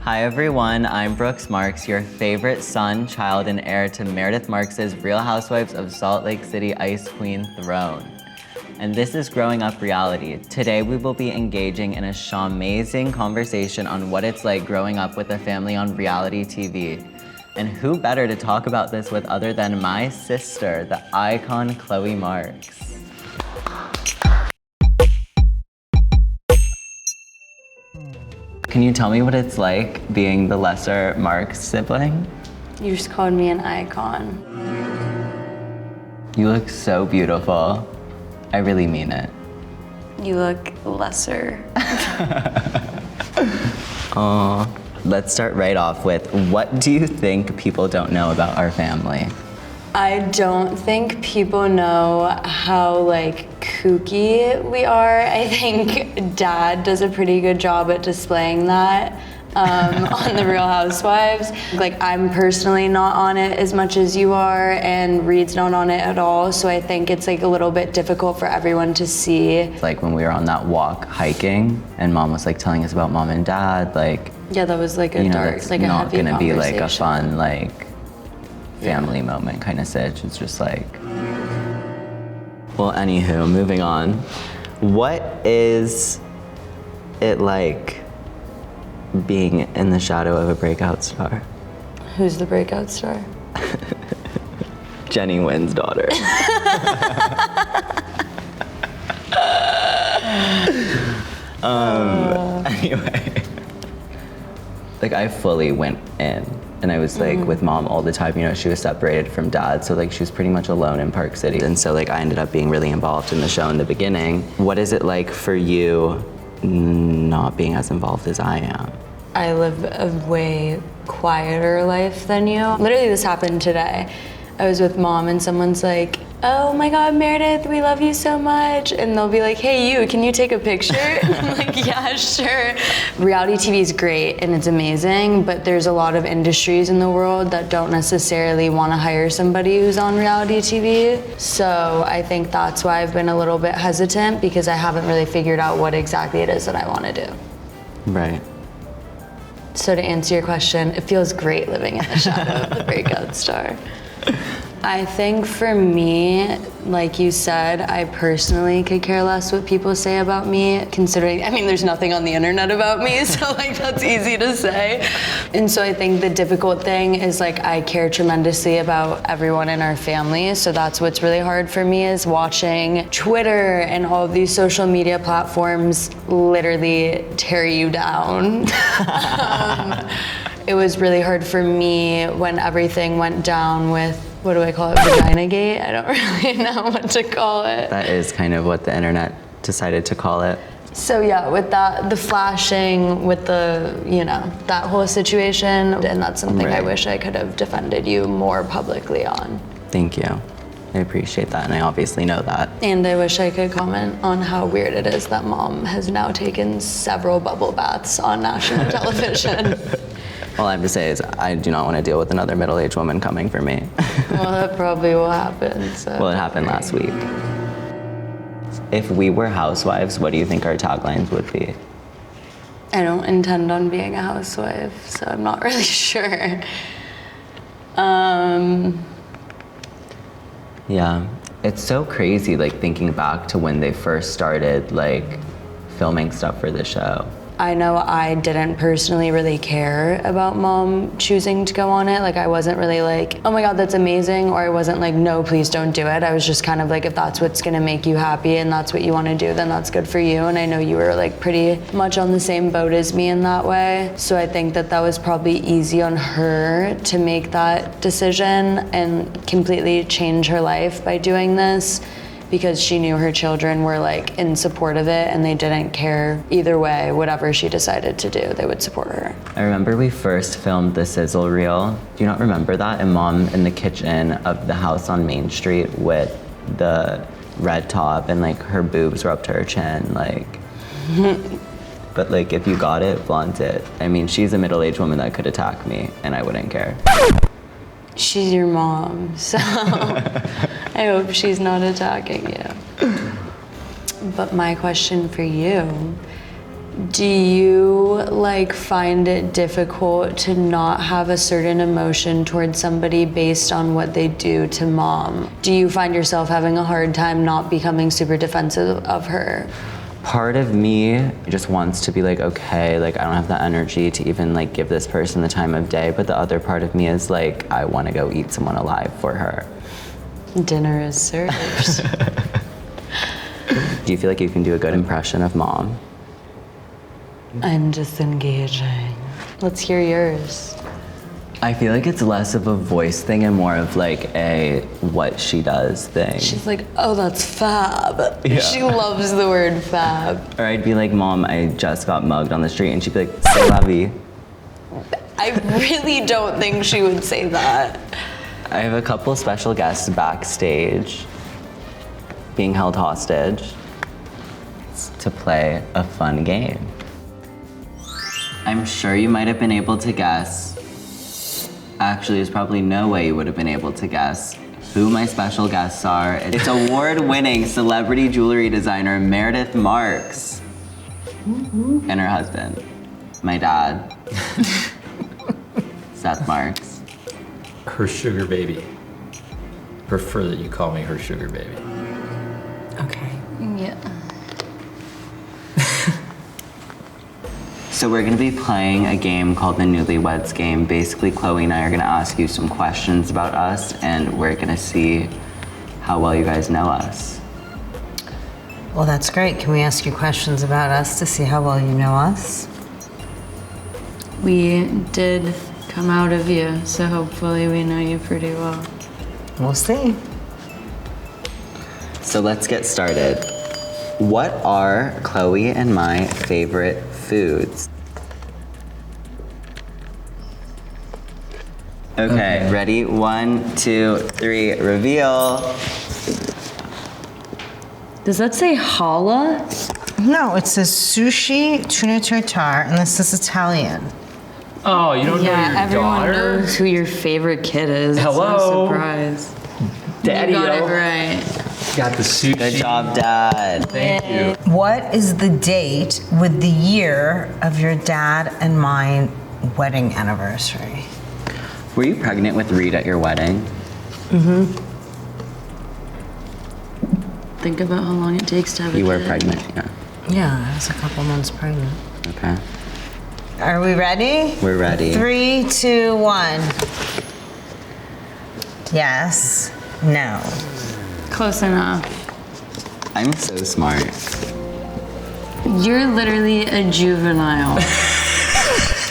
Hi everyone, I'm Brooks Marks, your favorite son, child, and heir to Meredith Marks' Real Housewives of Salt Lake City Ice Queen throne. And this is Growing Up Reality. Today we will be engaging in a amazing conversation on what it's like growing up with a family on reality TV. And who better to talk about this with other than my sister, the icon Chloe Marks. Can you tell me what it's like being the lesser Marks sibling? You just called me an icon. You look so beautiful. I really mean it. You look lesser. Aw. Let's start right off with, what do you think people don't know about our family? I don't think people know how kooky we are. I think Dad does a pretty good job at displaying that on the Real Housewives. I'm personally not on it as much as you are, and Reed's not on it at all. So I think it's a little bit difficult for everyone to see. It's like when we were on that walk hiking, and Mom was telling us about Mom and Dad, yeah, that was a dark, that's a not heavy gonna be a conversation. fun family moment kind of sitch. It's just well, anywho, moving on. What is it like being in the shadow of a breakout star? Who's the breakout star? Jenny Wynn's daughter. Anyway, I fully went in, and I was with Mom all the time. She was separated from Dad, so she was pretty much alone in Park City. And so I ended up being really involved in the show in the beginning. What is it like for you not being as involved as I am? I live a way quieter life than you. Literally, this happened today. I was with Mom and someone's like, "Oh my God, Meredith, we love you so much." And they'll be like, "Hey, you, can you take a picture?" And I'm like, "Yeah, sure." Reality TV is great and it's amazing, but there's a lot of industries in the world that don't necessarily want to hire somebody who's on reality TV. So I think that's why I've been a little bit hesitant, because I haven't really figured out what exactly it is that I want to do. Right. So to answer your question, it feels great living in the shadow of the breakout star. I think for me, like you said, I personally could care less what people say about me, considering, there's nothing on the internet about me, so that's easy to say. And so I think the difficult thing is I care tremendously about everyone in our family, so that's what's really hard for me, is watching Twitter and all of these social media platforms literally tear you down. It was really hard for me when everything went down with, what do I call it, Vagina Gate? I don't really know what to call it. That is kind of what the internet decided to call it. So yeah, with that, the flashing, with the, that whole situation, and that's something I wish I could have defended you more publicly on. Thank you. I appreciate that, and I obviously know that. And I wish I could comment on how weird it is that Mom has now taken several bubble baths on national television. All I have to say is I do not want to deal with another middle-aged woman coming for me. Well, that probably will happen. So. Well, it happened last week. If we were housewives, what do you think our taglines would be? I don't intend on being a housewife, so I'm not really sure. Yeah, it's so crazy, thinking back to when they first started, filming stuff for the show. I know I didn't personally really care about Mom choosing to go on it. I wasn't really "Oh my God, that's amazing," or I wasn't "No, please don't do it." I was just kind of if that's what's gonna make you happy and that's what you wanna do, then that's good for you. And I know you were pretty much on the same boat as me in that way. So I think that was probably easy on her to make that decision and completely change her life by doing this, because she knew her children were in support of it, and they didn't care either way. Whatever she decided to do, they would support her. I remember we first filmed the sizzle reel. Do you not remember that? And Mom in the kitchen of the house on Main Street with the red top, and her boobs were up to her chin, But if you got it, flaunt it. She's a middle-aged woman that could attack me, and I wouldn't care. She's your mom, so I hope she's not attacking you. But my question for you, Do you like find it difficult to not have a certain emotion towards somebody based on what they do to mom? Do you find yourself having a hard time not becoming super defensive of her? Part of me just wants to be like, okay, like I don't have the energy to even like give this person the time of day, but the other part of me is like, I want to go eat someone alive for her. Dinner is served. Do you feel like you can do a good impression of mom? I'm disengaging. Let's hear yours. I feel like it's less of a voice thing and more of like a what she does thing. She's like, oh, that's fab. Yeah. She loves the word fab. Or I'd be like, Mom, I just got mugged on the street, and she'd be like, c'est la vie. I really don't think she would say that. I have a couple special guests backstage being held hostage to play a fun game. I'm sure you might have been able to guess. Actually, there's probably no way you would have been able to guess who my special guests are. It's award-winning celebrity jewelry designer Meredith Marks and her husband, my dad, Seth Marks. Her sugar baby. Prefer that you call me her sugar baby. Okay. Yeah. So we're gonna be playing a game called the Newlyweds Game. Basically, Chloe and I are gonna ask you some questions about us, and we're gonna see how well you guys know us. Well, that's great. Can we ask you questions about us to see how well you know us? We did come out of you, so hopefully we know you pretty well. We'll see. So let's get started. What are Chloe and my favorite foods? Okay, ready? 1, 2, 3, reveal. Does that say challah? No, it says sushi, tuna tartare, and this is Italian. Oh, you don't know your everyone daughter? knows who your favorite kid is. Hello? It's no surprise. Daddy, You got it right. Got the sushi. Good job, Dad. Thank you. What is the date with the year of your dad and mine wedding anniversary? Were you pregnant with Reed at your wedding? Think about how long it takes to have a You kid. were pregnant, yeah. Yeah, I was a couple months pregnant. Okay, Are we ready? we're ready. 3, 2, 1. Yes. No. Close enough. I'm so smart. You're literally a juvenile.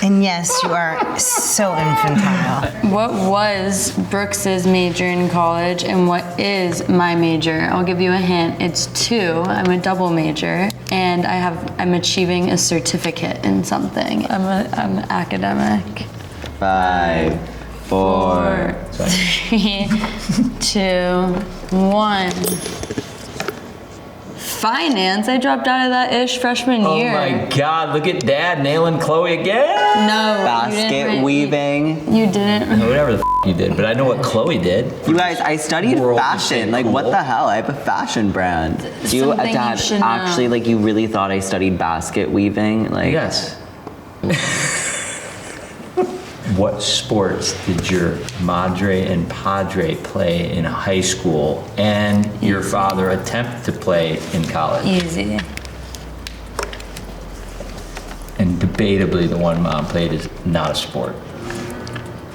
And yes, you are so infantile. What was Brooks's major in college and what is my major? I'll give you a hint. It's 2. I'm a double major and I'm achieving a certificate in something. I'm academic. 5, 4. 3, 2, 1. Finance. I dropped out of that freshman Oh year. my God, look at Dad nailing Chloe again. No, you Basket didn't. weaving. You didn't. Whatever the you did, but I know what Chloe did. You guys, I studied World is fashion. so Like, what cool. the hell? I have a fashion brand. Do you, Something you Dad, should know. actually, like, you really thought I studied basket weaving? Like, Yes. What sports did your madre and padre play in high school and your father attempt to play in college? Easy. And debatably, the one Mom played is not a sport.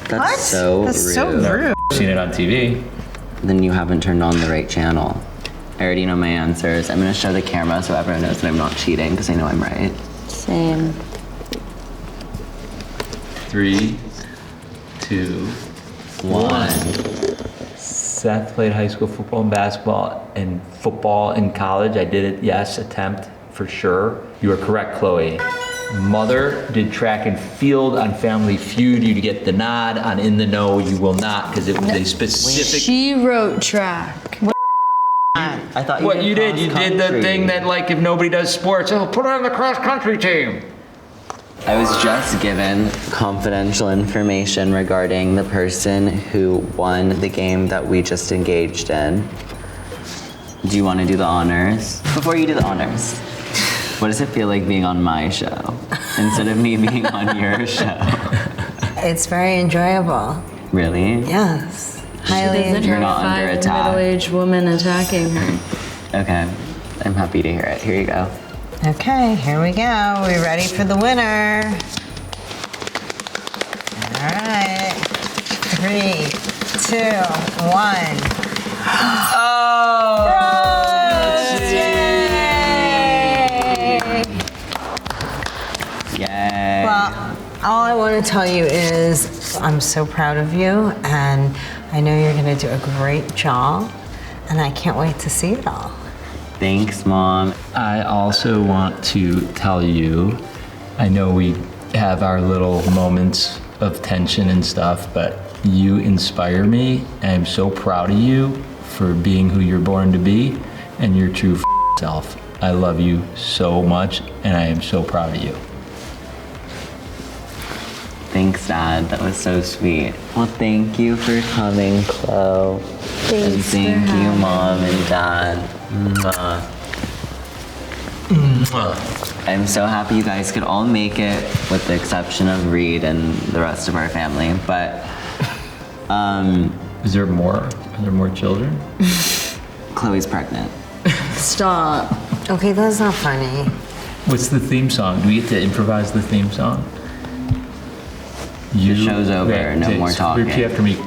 That's What? so That's rude. so rude. Seen it on TV. Then you haven't turned on the right channel. I already know my answers. I'm gonna show the camera so everyone knows that I'm not cheating because I know I'm right. Same. 3, 2, 1. Seth played high school football and basketball and football in college. I did it, yes, attempt for sure. You are correct, Chloe. Mother did track and field on Family Feud. You get the nod. On In the Know, you will not because it was a specific. She wrote track. I thought you What you did, you did the cross-country. thing that like if nobody does sports, oh, put on the cross country team. I was just given confidential information regarding the person who won the game that we just engaged in. Do you want to do the honors? Before you do the honors, What does it feel like being on my show instead of me being on your show? It's very enjoyable. Really? Yes. Highly Doesn't You're enjoyable. not have under a attack. middle-aged woman attacking her. Okay, I'm happy to hear it. Here you go. Okay, here we go. We ready for the winner? All right. 3, 2, 1. Oh! Yay. Well, all I want to tell you is I'm so proud of you, and I know you're going to do a great job, and I can't wait to see it all. Thanks, Mom. I also want to tell you, I know we have our little moments of tension and stuff, but you inspire me, and I'm so proud of you for being who you're born to be and your true self. I love you so much, and I am so proud of you. Thanks, Dad. That was so sweet. Well, thank you for coming, Chloe. And thank you, Mom and Dad. Mwah. I'm so happy you guys could all make it, with the exception of Reed and the rest of our family. But, Is there more? Are there more children? Chloe's pregnant. Stop. Okay, that's not funny. What's the theme song? Do we get to improvise the theme song? The show's over. No more talking. Repeat after me.